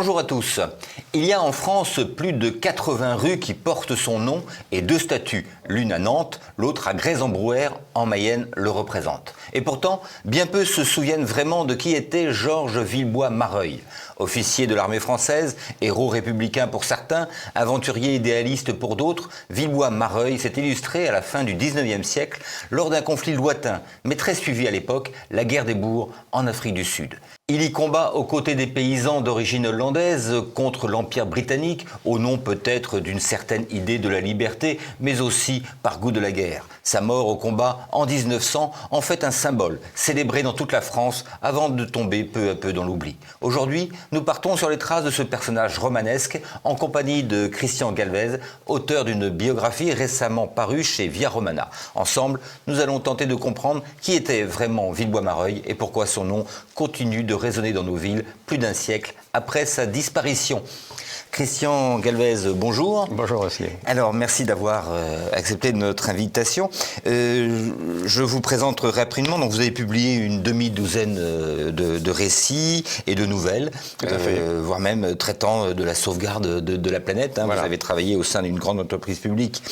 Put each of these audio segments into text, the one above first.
Bonjour à tous. Il y a en France plus de 80 rues qui portent son nom et 2 statues, l'une à Nantes, l'autre à Grez-en-Brouwer, en Mayenne, le représentent. Et pourtant, bien peu se souviennent vraiment de qui était Georges Villebois-Mareuil. Officier de l'armée française, héros républicain pour certains, aventurier idéaliste pour d'autres, Villebois-Mareuil s'est illustré à la fin du 19e siècle lors d'un conflit lointain, mais très suivi à l'époque, la guerre des bourgs en Afrique du Sud. Il y combat aux côtés des paysans d'origine hollandaise contre l'Empire britannique, au nom peut-être d'une certaine idée de la liberté, mais aussi par goût de la guerre. Sa mort au combat en 1900 en fait un symbole, célébré dans toute la France avant de tomber peu à peu dans l'oubli. Aujourd'hui, nous partons sur les traces de ce personnage romanesque en compagnie de Christian Galvez, auteur d'une biographie récemment parue chez Via Romana. Ensemble, nous allons tenter de comprendre qui était vraiment Villebois-Mareuil et pourquoi son nom continue de résonner dans nos villes plus d'un siècle après sa disparition. Christian Galvez, bonjour. Bonjour aussi. Alors, merci d'avoir accepté notre invitation. Je vous présente rapidement. Donc, vous avez publié une demi-douzaine de récits et de nouvelles, voire même traitant de la sauvegarde de la planète. Voilà. Vous avez travaillé au sein d'une grande entreprise publique,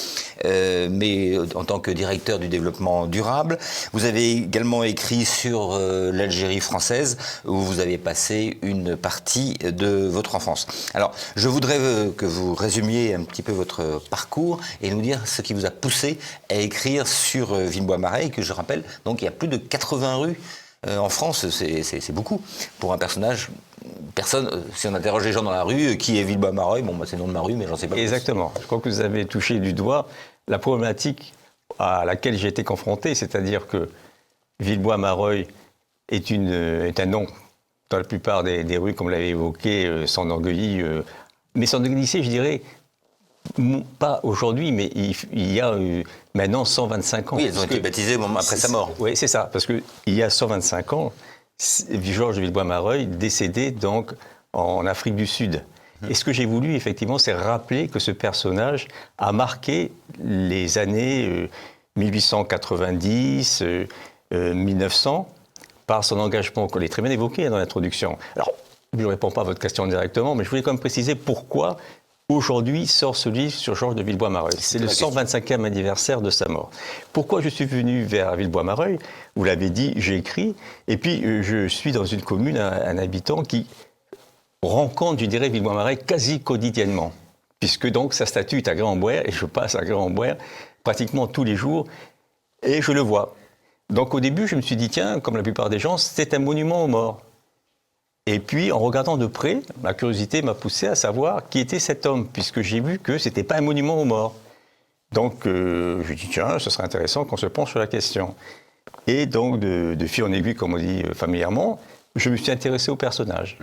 mais en tant que directeur du développement durable. Vous avez également écrit sur l'Algérie française, où vous avez passé une partie de votre enfance. Alors, je voudrais que vous résumiez un petit peu votre parcours et nous dire ce qui vous a poussé à écrire sur Villebois-Mareuil, que je rappelle, donc il y a plus de 80 rues en France, c'est beaucoup pour un personnage. Personne, si on interroge les gens dans la rue, qui est Villebois-Mareuil, bon, c'est le nom de ma rue, mais j'en sais pas plus. Exactement. Je crois que vous avez touché du doigt la problématique à laquelle j'ai été confronté, c'est-à-dire que Villebois-Mareuil est un nom. Dans la plupart des rues, comme vous l'avez évoqué, s'enorgueillit. Mais s'enorgueillissait, je dirais, pas aujourd'hui, mais il y a maintenant 125 ans. Oui, elles ont été baptisées après sa mort. Oui, c'est ça, parce qu'il y a 125 ans, Georges Villebois-Mareuil décédé donc en Afrique du Sud. Et ce que j'ai voulu, effectivement, c'est rappeler que ce personnage a marqué les années 1890, 1900, par son engagement, qu'on l'a très bien évoqué dans l'introduction. Alors, je ne réponds pas à votre question directement, mais je voulais quand même préciser pourquoi aujourd'hui sort ce livre sur Georges de Villebois-Mareuil. C'est le 125e anniversaire de sa mort. Pourquoi je suis venu vers Villebois-Mareuil? Vous l'avez dit, j'ai écrit, et puis je suis dans une commune, un habitant qui rencontre, je dirais, Villebois-Mareuil quasi quotidiennement, puisque donc sa statue est à Grez-en-Brouwer, et je passe à Grez-en-Brouwer pratiquement tous les jours, et je le vois. Donc au début, je me suis dit, tiens, comme la plupart des gens, c'est un monument aux morts. Et puis, en regardant de près, ma curiosité m'a poussé à savoir qui était cet homme, puisque j'ai vu que ce n'était pas un monument aux morts. Donc, je me dis, tiens, ce serait intéressant qu'on se penche sur la question. Et donc, de fil en aiguille, comme on dit familièrement, je me suis intéressé au personnage.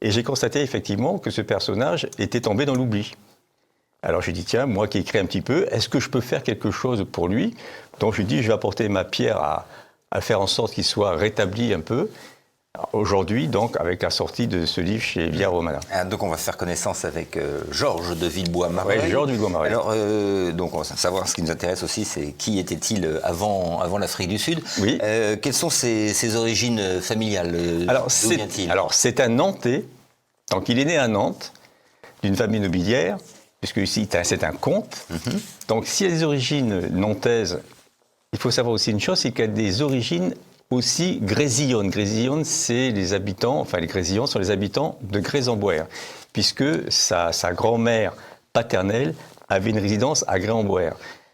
Et j'ai constaté effectivement que ce personnage était tombé dans l'oubli. Alors, j'ai dit, tiens, moi qui écris un petit peu, est-ce que je peux faire quelque chose pour lui? Donc, je dis, je vais apporter ma pierre à faire en sorte qu'il soit rétabli un peu. Aujourd'hui, donc, avec la sortie de ce livre chez Via Romana. Donc, on va faire connaissance avec Georges de Villebois-Mareuil. Oui, Georges de Villebois-Mareuil. Alors, donc, on va savoir, ce qui nous intéresse aussi, c'est qui était-il avant l'Afrique du Sud. Oui. Quelles sont ses origines familiales? Alors, c'est un Nantais. Donc, il est né à Nantes, d'une famille nobiliaire, puisque ici, c'est un comte. Donc, s'il y a des origines nantaises, il faut savoir aussi une chose, c'est qu'il y a des origines aussi grésillonnes. Grésillonnes, c'est les habitants, enfin les grésillons sont les habitants de Grez-en-Brouwer, puisque sa grand-mère paternelle avait une résidence à Grez-en-Brouwer.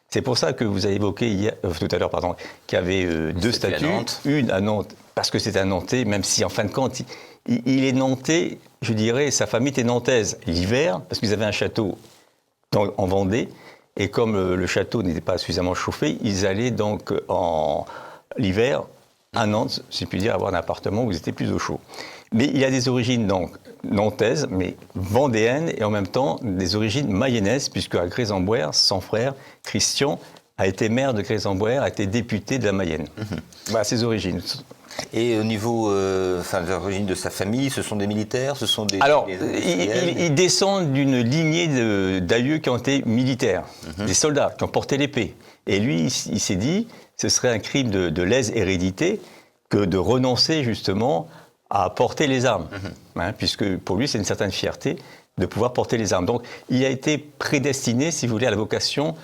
C'est pour ça que vous avez évoqué tout à l'heure, qu'il y avait 2 statues, une à Nantes, parce que c'est un Nantais, même si en fin de compte, il est Nantais, je dirais, sa famille était nantaise l'hiver, parce qu'ils avaient un château en Vendée, et comme le château n'était pas suffisamment chauffé, ils allaient donc l'hiver à Nantes, si je puis dire, avoir un appartement où ils étaient plus au chaud. Mais il a des origines donc nantaises, mais vendéennes, et en même temps des origines mayennaises, puisque à Grez-en-Brouwer, son frère, Christian, a été maire de Grez-en-Brouwer, a été député de la Mayenne. Voilà ses origines. Et au niveau des origines de sa famille, ce sont des militaires, ce sont des... Alors, il descend d'une lignée d'aïeux qui ont été militaires, des soldats qui ont porté l'épée. Et lui, il s'est dit, ce serait un crime de lèse-hérédité que de renoncer justement à porter les armes, puisque pour lui, c'est une certaine fierté de pouvoir porter les armes. Donc, il a été prédestiné, si vous voulez, à la vocation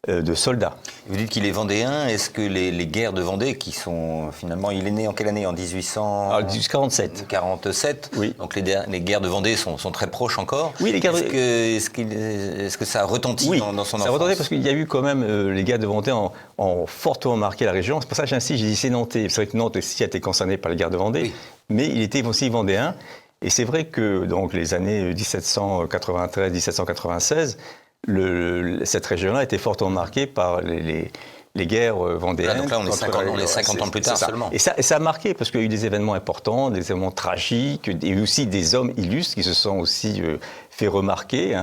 de soldat. Vous dites qu'il est vendéen. Est-ce que les guerres de Vendée, qui sont finalement... Il est né en quelle année? En 1847. 47. Oui. Donc les guerres de Vendée sont très proches encore. Oui, les guerres de... Est-ce que ça a retenti oui, dans son enfance? Ça a retenti parce qu'il y a eu quand même... les guerres de Vendée ont fortement marqué la région. C'est pour ça que j'insiste, j'ai dit c'est Nantais. C'est vrai que Nantes aussi a été concernée par les guerres de Vendée. Oui. Mais il était aussi vendéen. Et c'est vrai que donc, les années 1793-1796... cette région-là était fortement marquée par les guerres vendéennes. Là, donc là, on est 50 ans plus tard seulement. Et ça a marqué, parce qu'il y a eu des événements importants, des événements tragiques, et aussi des hommes illustres qui se sont aussi fait remarquer.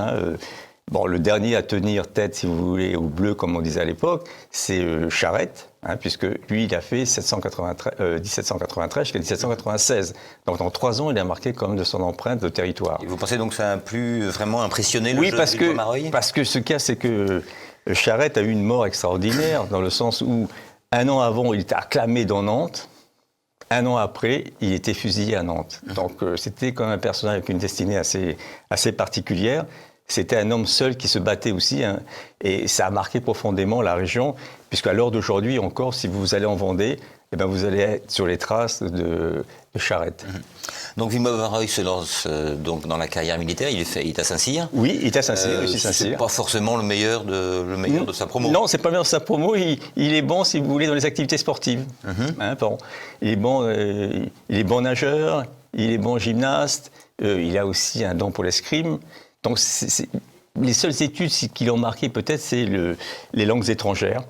Bon, le dernier à tenir tête, si vous voulez, au bleu, comme on disait à l'époque, c'est Charette, puisque lui, il a fait 1793 jusqu'à 1796. Donc, dans 3 ans, il a marqué quand même de son empreinte le territoire. Et vous pensez donc que ça a pu vraiment impressionner le jeu de Villebois Mareuil? Parce que ce cas, c'est que Charette a eu une mort extraordinaire, dans le sens où, 1 an avant, il était acclamé dans Nantes. 1 an après, il était fusillé à Nantes. Donc, c'était quand même un personnage avec une destinée assez particulière. C'était un homme seul qui se battait aussi, et ça a marqué profondément la région, puisqu'à l'heure d'aujourd'hui encore, si vous allez en Vendée, eh bien, vous allez être sur les traces de Charette. Donc Villebois Mareuil se lance donc dans la carrière militaire, il est à Saint-Cyr. Oui, il est à Saint-Cyr, c'est pas forcément le meilleur de sa promo. Non, c'est pas le meilleur de sa promo, il est bon, si vous voulez, dans les activités sportives. Bon. Il est bon nageur, il est bon gymnaste, il a aussi un don pour l'escrime. Donc, les seules études qui l'ont marqué, peut-être, c'est les langues étrangères,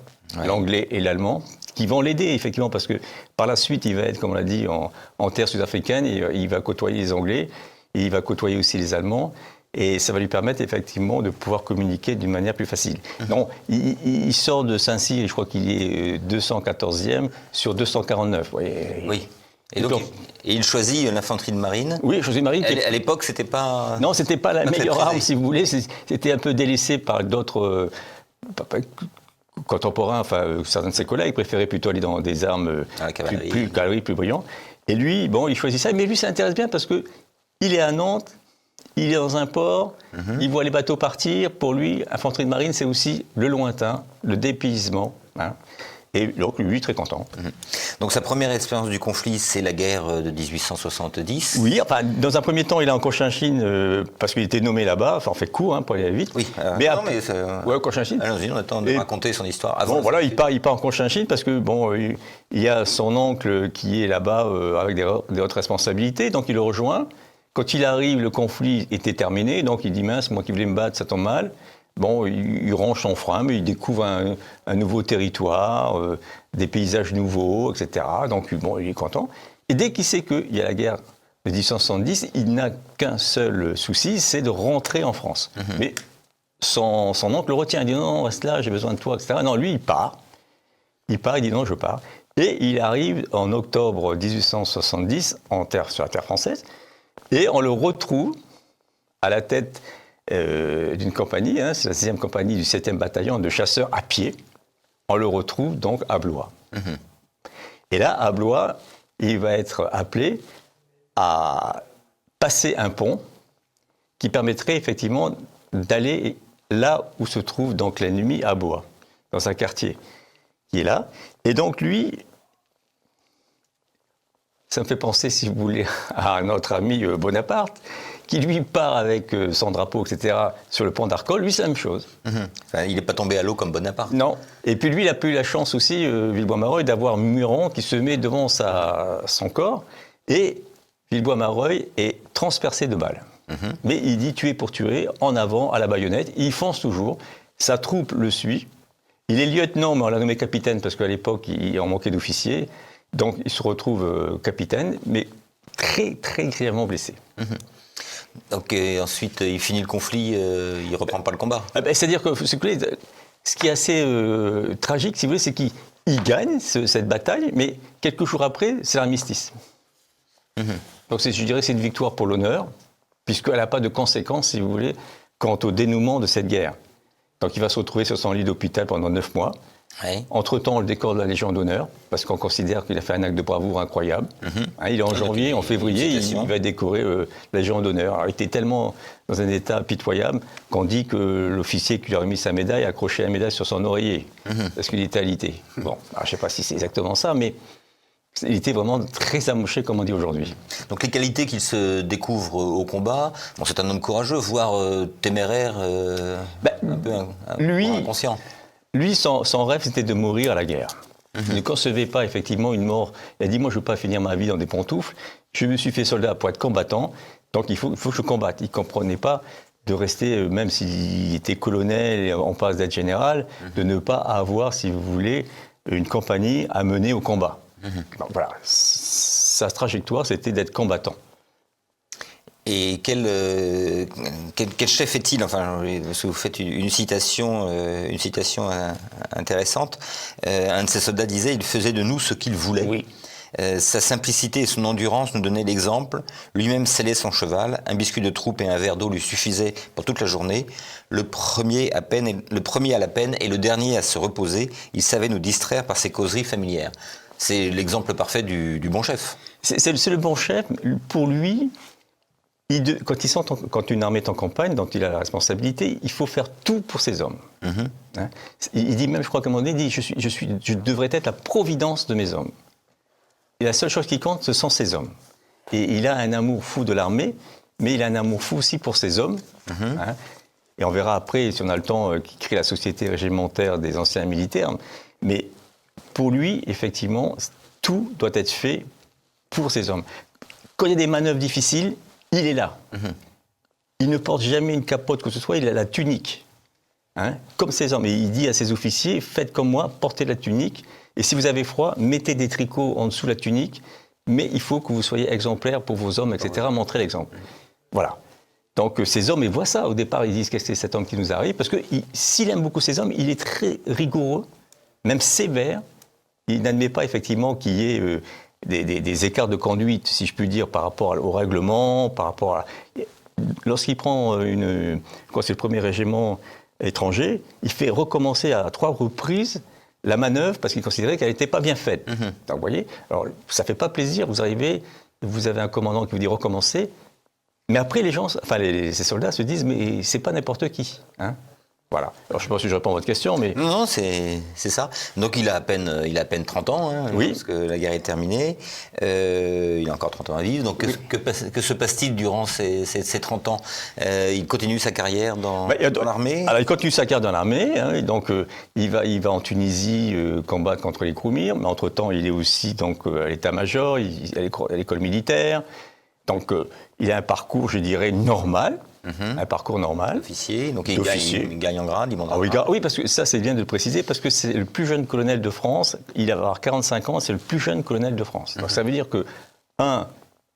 l'anglais et l'allemand, qui vont l'aider, effectivement, parce que par la suite, il va être, comme on l'a dit, en terre sud-africaine, et il va côtoyer les Anglais, et il va côtoyer aussi les Allemands, et ça va lui permettre, effectivement, de pouvoir communiquer d'une manière plus facile. Donc, il sort de Saint-Cyr, et je crois qu'il est 214e sur 249. Oui. Et donc, il choisit l'infanterie de marine. Oui, l'infanterie de marine. À l'époque, c'était pas... Non, c'était pas la meilleure arme, si vous voulez. C'était un peu délaissé par d'autres contemporains. Enfin, certains de ses collègues préféraient plutôt aller dans des armes plus brillantes. Et lui, bon, il choisit ça. Mais lui, ça intéresse bien parce que il est à Nantes, il est dans un port, il voit les bateaux partir. Pour lui, infanterie de marine, c'est aussi le lointain, le dépaysement. Et donc, lui, très content. Donc, sa première expérience du conflit, c'est la guerre de 1870. Oui, enfin, dans un premier temps, il est en Cochinchine parce qu'il était nommé là-bas. Enfin, on fait court pour aller vite. Oui, Cochinchine. Allons-y, on attend de raconter son histoire. Avant, bon, voilà, il part en Cochinchine parce que, bon, il y a son oncle qui est là-bas avec des hautes responsabilités, donc il le rejoint. Quand il arrive, le conflit était terminé, donc il dit, mince, moi qui voulais me battre, ça tombe mal. Bon, il range son frein, mais il découvre un nouveau territoire, des paysages nouveaux, etc. Donc, bon, il est content. Et dès qu'il sait qu'il y a la guerre de 1870, il n'a qu'un seul souci, c'est de rentrer en France. Mais son oncle le retient, il dit non, reste là, j'ai besoin de toi, etc. Non, lui, il part. Il dit non, je pars. Et il arrive en octobre 1870 sur la terre française, et on le retrouve à la tête d'une compagnie, c'est la 6e compagnie du 7e bataillon de chasseurs à pied. On le retrouve donc à Blois. Et là, à Blois, il va être appelé à passer un pont qui permettrait effectivement d'aller là où se trouve donc l'ennemi à Blois, dans un quartier qui est là. Et donc lui, ça me fait penser, si vous voulez, à notre ami Bonaparte, qui lui part avec son drapeau, etc., sur le pont d'Arcole. Lui, c'est la même chose. Enfin, il n'est pas tombé à l'eau comme Bonaparte. Non. Et puis lui, il a pas eu la chance aussi, Villebois Mareuil, d'avoir Muran qui se met devant son corps. Et Villebois Mareuil est transpercé de balles. Mais il dit tuer pour tuer, en avant, à la baïonnette. Il fonce toujours. Sa troupe le suit. Il est lieutenant, mais on l'a nommé capitaine parce qu'à l'époque, il en manquait d'officiers. Donc, il se retrouve capitaine, mais très, très grièvement blessé. Donc, ensuite, il finit le conflit, il ne reprend pas le combat. C'est-à-dire que ce qui est assez tragique, si vous voulez, c'est qu'il gagne cette bataille, mais quelques jours après, c'est l'armistice. Donc, je dirais que c'est une victoire pour l'honneur, puisqu'elle n'a pas de conséquences, si vous voulez, quant au dénouement de cette guerre. Donc, il va se retrouver sur son lit d'hôpital pendant 9 mois. Oui. Entre-temps, on le décore de la Légion d'honneur, parce qu'on considère qu'il a fait un acte de bravoure incroyable. Il est en janvier, en février, il va être décoré la Légion d'honneur. Alors, il était tellement dans un état pitoyable qu'on dit que l'officier qui lui a remis sa médaille a accroché la médaille sur son oreiller, parce qu'il était alité. Bon, alors, je ne sais pas si c'est exactement ça, mais il était vraiment très amoché, comme on dit aujourd'hui. Donc les qualités qu'il se découvre au combat, bon, c'est un homme courageux, voire téméraire, un peu inconscient. Lui, son rêve, c'était de mourir à la guerre. Il ne concevait pas effectivement une mort. Il a dit, moi, je ne veux pas finir ma vie dans des pantoufles. Je me suis fait soldat pour être combattant, donc il faut que je combatte. Il ne comprenait pas de rester, même s'il était colonel en passe d'être général, de ne pas avoir, si vous voulez, une compagnie à mener au combat. Donc voilà, sa trajectoire, c'était d'être combattant. Et quel chef est-il? Enfin, parce que vous faites une citation intéressante. Un de ses soldats disait, il faisait de nous ce qu'il voulait. Oui. Sa simplicité et son endurance nous donnaient l'exemple. Lui-même sellait son cheval. Un biscuit de troupe et un verre d'eau lui suffisaient pour toute la journée. Le premier à la peine et le dernier à se reposer. Il savait nous distraire par ses causeries familières. C'est l'exemple parfait du bon chef. C'est le bon chef. Pour lui, quand une armée est en campagne, dont il a la responsabilité, il faut faire tout pour ses hommes. Hein? Il dit même, je crois qu'à un moment donné, il dit, je devrais être la providence de mes hommes. Et la seule chose qui compte, ce sont ses hommes. Et il a un amour fou de l'armée, mais il a un amour fou aussi pour ses hommes. Hein? Et on verra après, si on a le temps, qu'il crée la société régimentaire des anciens militaires. Mais pour lui, effectivement, tout doit être fait pour ses hommes. Quand il y a des manœuvres difficiles, il est là. Il ne porte jamais une capote que ce soit, il a la tunique. Hein, comme ses hommes. Et il dit à ses officiers, faites comme moi, portez la tunique. Et si vous avez froid, mettez des tricots en dessous de la tunique. Mais il faut que vous soyez exemplaires pour vos hommes, etc. Montrez l'exemple. Voilà. Donc ces hommes, ils voient ça. Au départ, ils disent que c'est cet homme qui nous arrive. Parce que s'il aime beaucoup ces hommes, il est très rigoureux, même sévère. Il n'admet pas effectivement qu'il y ait des écarts de conduite, si je puis dire, par rapport au règlement, par rapport à... Lorsqu'il prend c'est le premier régiment étranger, il fait recommencer à 3 reprises la manœuvre parce qu'il considérait qu'elle n'était pas bien faite. Donc, vous voyez, alors ça ne fait pas plaisir, vous arrivez, vous avez un commandant qui vous dit recommencer, mais après ces soldats se disent mais c'est pas n'importe qui. Hein. Voilà. Alors, je ne sais pas si je réponds à votre question, mais... Non, c'est ça. Donc, il a à peine 30 ans, hein, oui. Parce que la guerre est terminée. Il a encore 30 ans à vivre. Donc, que se passe-t-il durant ces 30 ans? Il continue sa carrière dans l'armée? Alors, il continue sa carrière dans l'armée. Hein, donc, il va en Tunisie combattre contre les Kroumirs. Mais entre-temps, il est aussi donc, à l'état-major, à l'école militaire. Donc, il a un parcours, je dirais, normal. Un parcours normal. Officier, donc il gagne en grade, il monte en grade. Oui, parce que ça, c'est bien de le préciser, parce que c'est le plus jeune colonel de France, il va avoir 45 ans, c'est le plus jeune colonel de France. Donc ça veut dire que,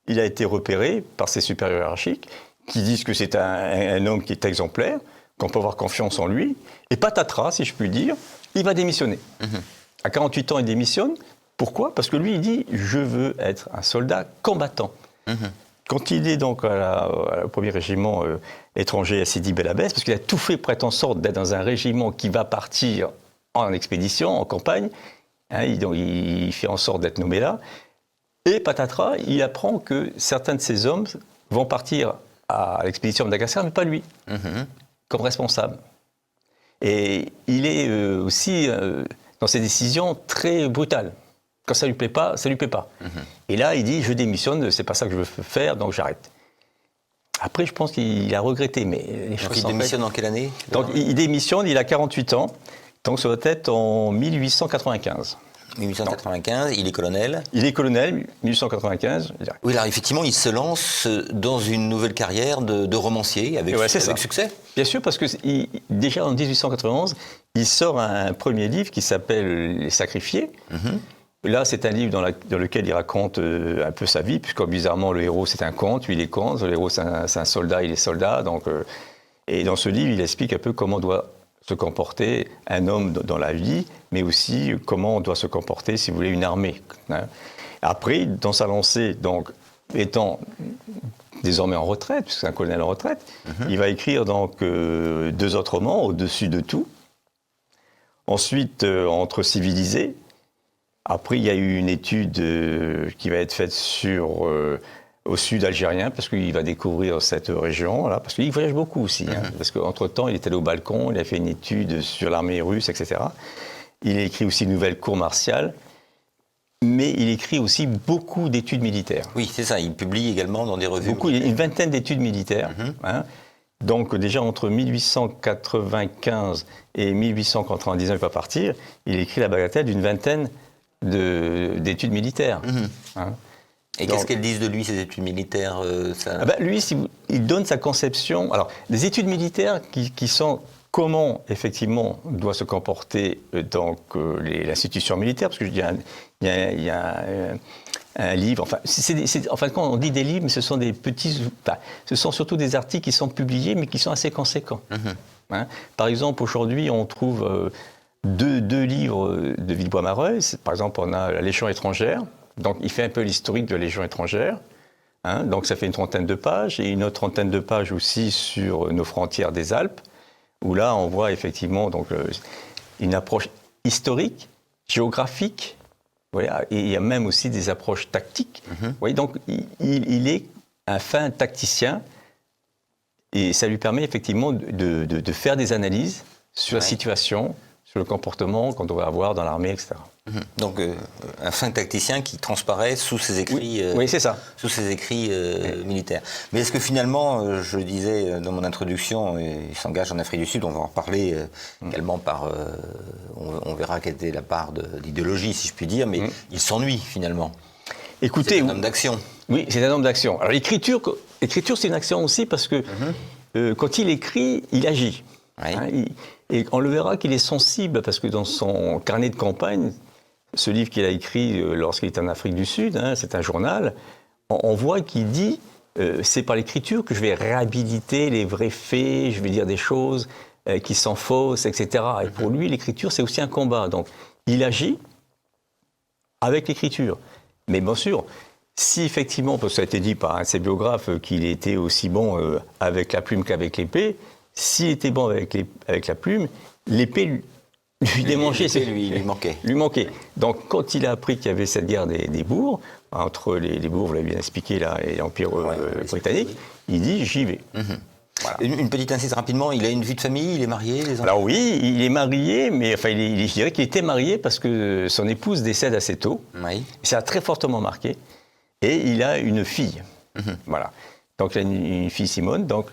il a été repéré par ses supérieurs hiérarchiques, qui disent que c'est un homme qui est exemplaire, qu'on peut avoir confiance en lui, et patatras, si je puis dire, il va démissionner. À 48 ans, il démissionne. Pourquoi? Parce que lui, il dit, je veux être un soldat combattant. Quand il est donc au premier régiment étranger à Sidi Bel Abbès, parce qu'il a tout fait pour être en sorte d'être dans un régiment qui va partir en expédition, en campagne, hein, il fait en sorte d'être nommé là, et patatras, il apprend que certains de ses hommes vont partir à l'expédition de Madagascar, mais pas lui, comme responsable. Et il est aussi, dans ses décisions, très brutal. Quand ça lui plaît pas, ça lui plaît pas. Et là, il dit, je démissionne, c'est pas ça que je veux faire, donc j'arrête. Après, je pense qu'il a regretté, mais les choses. Donc il démissionne en quelle année? Donc il démissionne, il a 48 ans, donc ça doit être en 1895. 1895, il est colonel. Il est colonel, 1895. Oui, alors effectivement, il se lance dans une nouvelle carrière de romancier avec succès. Bien sûr, parce que déjà en 1891, il sort un premier livre qui s'appelle Les Sacrifiés. Là, c'est un livre dans lequel il raconte un peu sa vie, puisque bizarrement, le héros, c'est un comte, lui, il est comte, le héros, c'est un soldat, il est soldat. Donc, et dans ce livre, il explique un peu comment doit se comporter un homme dans la vie, mais aussi comment on doit se comporter, si vous voulez, une armée. Hein. Après, dans sa lancée, donc, étant désormais en retraite, puisque c'est un colonel en retraite, il va écrire donc 2 autres romans, Au-dessus de tout. Ensuite, entre civilisés. Après, il y a eu une étude qui va être faite au sud algérien, parce qu'il va découvrir cette région, là, parce qu'il voyage beaucoup aussi. Parce qu'entre-temps, il est allé au Balkan, il a fait une étude sur l'armée russe, etc. Il a écrit aussi une nouvelle cour martiale, mais il écrit aussi beaucoup d'études militaires. Oui, c'est ça, il publie également dans des revues. Beaucoup, une vingtaine d'études militaires. Donc déjà entre 1895 et 1899, il va partir, il écrit la bagatelle d'une vingtaine d'études militaires. Et qu'est-ce qu'elles disent de lui, ces études militaires Lui, il donne sa conception. Alors, les études militaires qui sont comment, effectivement, doit se comporter l'institution militaire, parce que je dis, il y a un livre, enfin, en fin de compte, on dit des livres, mais ce sont des petits, ce sont surtout des articles qui sont publiés, mais qui sont assez conséquents. Par exemple, aujourd'hui, on trouve deux livres de Villebois-Mareuil. Par exemple, on a La Légion étrangère. Donc, il fait un peu l'historique de la Légion étrangère. Donc, ça fait une trentaine de pages. Et une autre trentaine de pages aussi sur nos frontières des Alpes, où là, on voit effectivement une approche historique, géographique. Voilà, et il y a même aussi des approches tactiques. Donc, il est un fin tacticien. Et ça lui permet effectivement de faire des analyses sur la situation, sur le comportement qu'on doit avoir dans l'armée, etc. Donc un fin tacticien qui transparaît sous ses écrits, oui, c'est ça. Sous ses écrits militaires. Mais est-ce que finalement, je le disais dans mon introduction, il s'engage en Afrique du Sud, on va en reparler également on verra quelle était la part d'idéologie, si je puis dire, mais il s'ennuie finalement. Écoutez, c'est un homme d'action. Oui, c'est un homme d'action. Alors l'écriture, c'est une action aussi parce que quand il écrit, il agit. Et on le verra qu'il est sensible parce que dans son carnet de campagne, ce livre qu'il a écrit lorsqu'il est en Afrique du Sud, c'est un journal, on voit qu'il dit c'est par l'écriture que je vais réhabiliter les vrais faits, je vais dire des choses qui sont fausses, etc. Et pour lui, l'écriture, c'est aussi un combat. Donc, il agit avec l'écriture. Mais bien sûr, si effectivement, parce que ça a été dit par un de ses biographes qu'il était aussi bon avec la plume qu'avec l'épée, s'il était bon avec la plume, l'épée lui démangeait. Lui manquait. Donc, quand il a appris qu'il y avait cette guerre des bourgs, entre les bourgs, vous l'avez bien expliqué là, et l'Empire britannique, il dit j'y vais. Voilà. Une petite incise rapidement, il a une vie de famille, il est marié, les enfants? Alors oui, il est marié, mais enfin, je dirais qu'il était marié parce que son épouse décède assez tôt. Ça a très fortement marqué. Et il a une fille. Voilà. Donc il a une fille, Simone. Donc,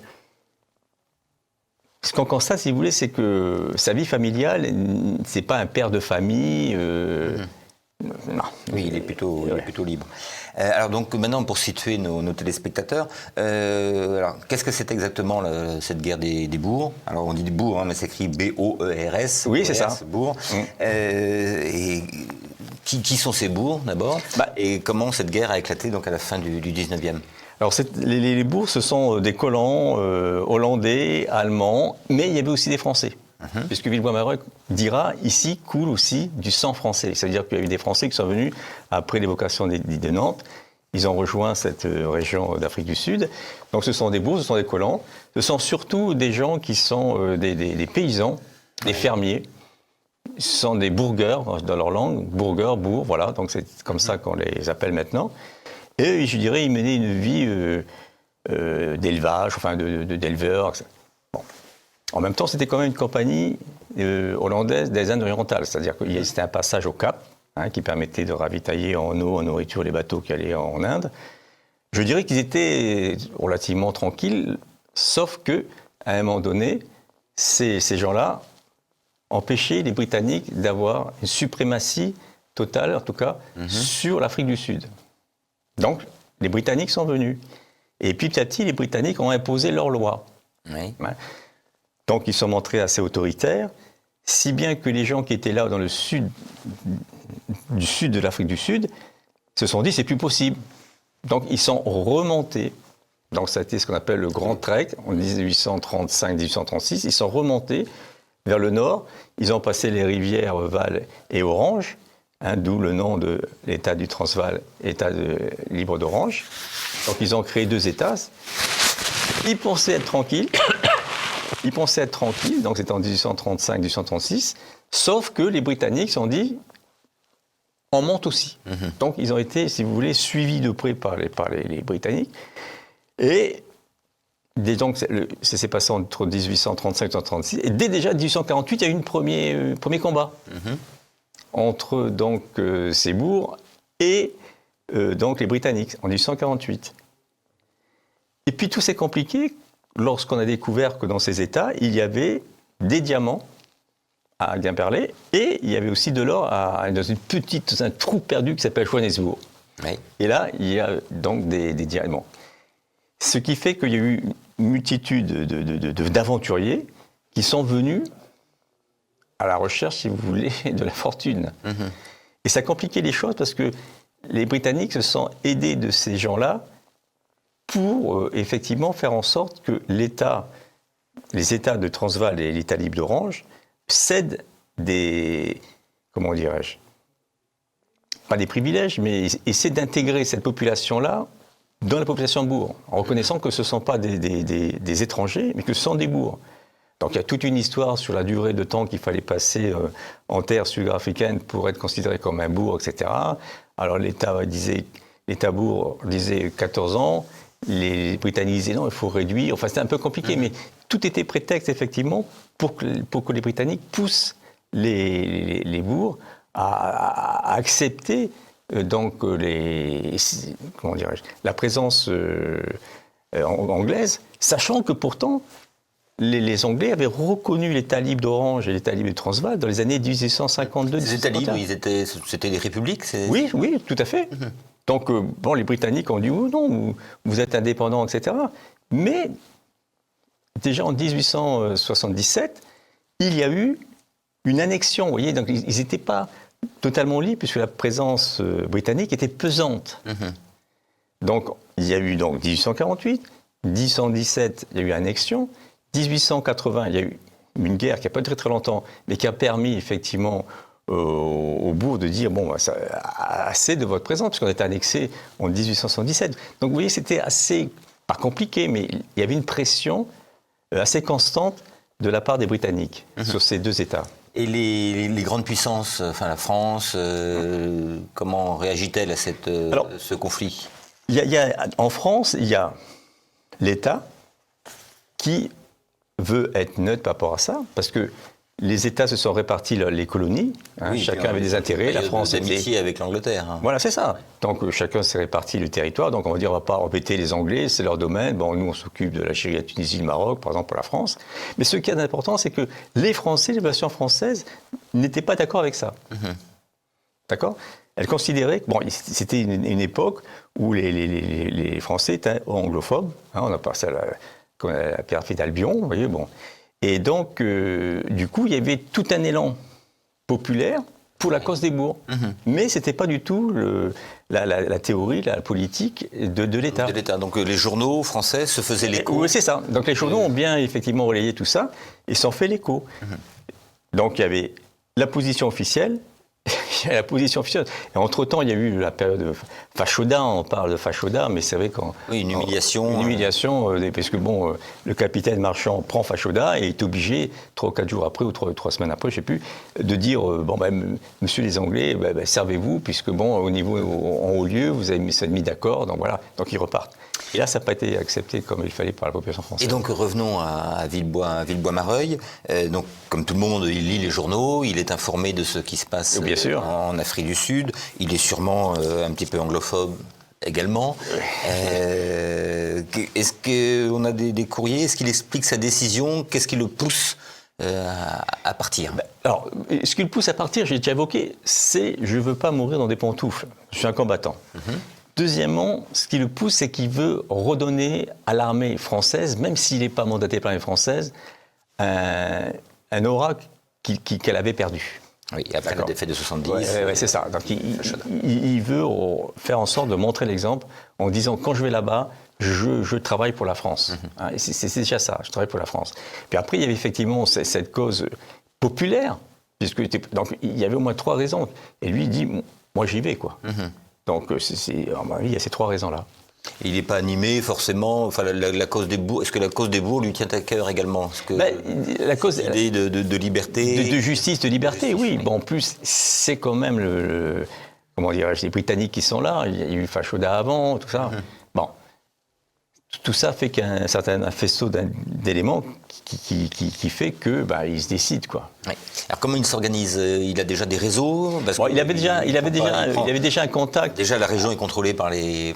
ce qu'on constate, si vous voulez, c'est que sa vie familiale, c'est pas un père de famille. Non. Oui, il est plutôt libre. Alors donc maintenant, pour situer nos téléspectateurs, qu'est-ce que c'est exactement cette guerre des bourgs? Alors on dit des bourgs, mais c'est écrit B-O-E-R-S. Oui, c'est ça. Bourgs. Et qui sont ces bourgs d'abord? Et comment cette guerre a éclaté donc à la fin du 19e? Alors les bourgs, ce sont des colons hollandais, allemands, mais il y avait aussi des Français. Puisque Villebois-Mareuil dira, ici coule aussi du sang français. C'est-à-dire qu'il y a eu des Français qui sont venus après l'évocation de Nantes. Ils ont rejoint cette région d'Afrique du Sud. Donc ce sont des bourgs, ce sont des colons. Ce sont surtout des gens qui sont des paysans, des fermiers. Ce sont des bourgeurs dans leur langue. Bourgeurs, bourgs, voilà. Donc c'est comme ça qu'on les appelle maintenant. Et je dirais, ils menaient une vie d'élevage, enfin d'éleveurs. Bon. En même temps, c'était quand même une compagnie hollandaise des Indes orientales, c'est-à-dire que c'était un passage au Cap qui permettait de ravitailler en eau, en nourriture les bateaux qui allaient en Inde. Je dirais qu'ils étaient relativement tranquilles, sauf que à un moment donné, ces gens-là empêchaient les Britanniques d'avoir une suprématie totale, en tout cas, sur l'Afrique du Sud. Donc, les Britanniques sont venus. Et puis, petit à petit, les Britanniques ont imposé leurs lois. Donc, ils sont montrés assez autoritaires, si bien que les gens qui étaient là dans le sud de l'Afrique du Sud se sont dit, c'est plus possible. Donc, ils sont remontés. Donc, ça a été ce qu'on appelle le Grand Trek, en 1835-1836. Ils sont remontés vers le nord. Ils ont passé les rivières Val et Orange, d'où le nom de l'État du Transvaal, État libre d'Orange. Donc, ils ont créé 2 États. Ils pensaient être tranquilles. ils pensaient être tranquilles, donc c'était en 1835-1836, sauf que les Britanniques se sont dit, on monte aussi. Donc ils ont été, si vous voulez, suivis de près par les Britanniques. Et donc ça s'est passé entre 1835 et 1836. Et dès déjà 1848, il y a eu un premier combat entre donc Seymour et donc les Britanniques en 1848. Et puis tout s'est compliqué lorsqu'on a découvert que dans ces États, il y avait des diamants à Quimperlé et il y avait aussi de l'or dans un trou perdu qui s'appelle Johannesburg. Oui. Et là, il y a donc des diamants. Ce qui fait qu'il y a eu une multitude d'aventuriers qui sont venus à la recherche, si vous voulez, de la fortune. Et ça a compliqué les choses parce que les Britanniques se sont aidés de ces gens-là pour effectivement faire en sorte que les États de Transvaal et l'État libre d'Orange cèdent comment dirais-je, pas des privilèges, mais essaient d'intégrer cette population-là dans la population bourg, en reconnaissant que ce ne sont pas des étrangers, mais que ce sont des bourgs. Donc il y a toute une histoire sur la durée de temps qu'il fallait passer en terre sud-africaine pour être considéré comme un bourg, etc. Alors l'État bourg disait 14 ans, les Britanniques disaient non, il faut réduire. Enfin, c'était un peu compliqué, mais tout était prétexte, effectivement, pour que les Britanniques poussent les bourgs à accepter donc la présence anglaise, sachant que pourtant, les Anglais avaient reconnu l'État libre d'Orange et l'État libre de Transvaal dans les années 1852. Les États libres, c'était des républiques? Oui, tout à fait. Donc, les Britanniques ont dit oui, non, vous êtes indépendants, etc. Mais déjà en 1877, il y a eu une annexion. Vous voyez, donc ils n'étaient pas totalement libres puisque la présence britannique était pesante. Donc, il y a eu 1848, 1817, il y a eu annexion, 1880, il y a eu une guerre qui n'a pas duré très longtemps, mais qui a permis effectivement au bourg de dire bon, ça, assez de votre présence, puisqu'on était annexé en 1877. Donc vous voyez, c'était assez, pas compliqué, mais il y avait une pression assez constante de la part des Britanniques sur ces deux États. Et les grandes puissances, enfin la France, comment réagit-elle à ce conflit? En France, il y a l'État qui veut être neutre par rapport à ça, parce que les États se sont répartis les colonies, oui, chacun avait des intérêts. La France était d'amitié avec l'Angleterre. Voilà, c'est ça. Donc chacun s'est réparti le territoire. Donc on va dire, on ne va pas embêter les Anglais, c'est leur domaine. Bon, nous on s'occupe de l'Algérie, la Tunisie, le Maroc, par exemple pour la France. Mais ce qui est important, c'est que les Français, les nations françaises, n'étaient pas d'accord avec ça. D'accord ? Elles considéraient que c'était une époque où les Français étaient anglophobes. On a passé à la perfide d'Albion, vous voyez, bon. Et donc, du coup, il y avait tout un élan populaire pour la cause des bourgs. Mais ce n'était pas du tout la théorie, la politique de l'État. De l'État. Donc les journaux français se faisaient l'écho. Oui, c'est ça. Donc les journaux ont bien effectivement relayé tout ça et s'en fait l'écho. Donc il y avait la position officielle. Il y a la position officielle. Et entre-temps, il y a eu la période Fachoda, on parle de Fachoda, mais c'est vrai qu'on... Oui, une humiliation. Une humiliation, parce que le capitaine Marchand prend Fachoda et est obligé, 3 ou 4 jours après, ou 3 semaines après, je ne sais plus, de dire, monsieur les Anglais, servez-vous, puisque au niveau, en haut lieu, vous avez mis d'accord, donc voilà, donc ils repartent. Et là, ça n'a pas été accepté comme il fallait par la population française. Et donc revenons à Villebois-Mareuil. Donc, comme tout le monde, il lit les journaux, il est informé de ce qui se passe en Afrique du Sud. Il est sûrement un petit peu anglophone également. Est-ce qu'on a des courriers? Est-ce qu'il explique sa décision? Qu'est-ce qui le pousse à partir? Alors, ce qui le pousse à partir, j'ai déjà évoqué, c'est je ne veux pas mourir dans des pantoufles. Je suis un combattant. Deuxièmement, ce qui le pousse, c'est qu'il veut redonner à l'armée française, même s'il n'est pas mandaté par l'armée française, un aura qu'elle avait perdu. Oui, après la défaite de 70. Oui, c'est ça. Donc il veut faire en sorte de montrer l'exemple en disant, quand je vais là-bas, je travaille pour la France. C'est déjà ça, je travaille pour la France. Puis après, il y avait effectivement cette cause populaire, donc il y avait au moins 3 raisons. Et lui, il dit, moi j'y vais, quoi. Donc, à mon avis, il y a ces 3 raisons-là. Il n'est pas animé forcément. Enfin, la cause des bourgs. Est-ce que la cause des bourgs lui tient à cœur également? La cause l'idée de liberté, de justice, de liberté, oui. Bon, en plus, c'est quand même comment dirais-je, les Britanniques qui sont là. Il y a eu Fachoda avant, tout ça. Bon, tout ça fait qu'un certain faisceau d'éléments qui fait que il se décide, quoi. Oui. Alors comment il s'organise? Il a déjà des réseaux? Il avait déjà un contact. Déjà, la région est contrôlée par les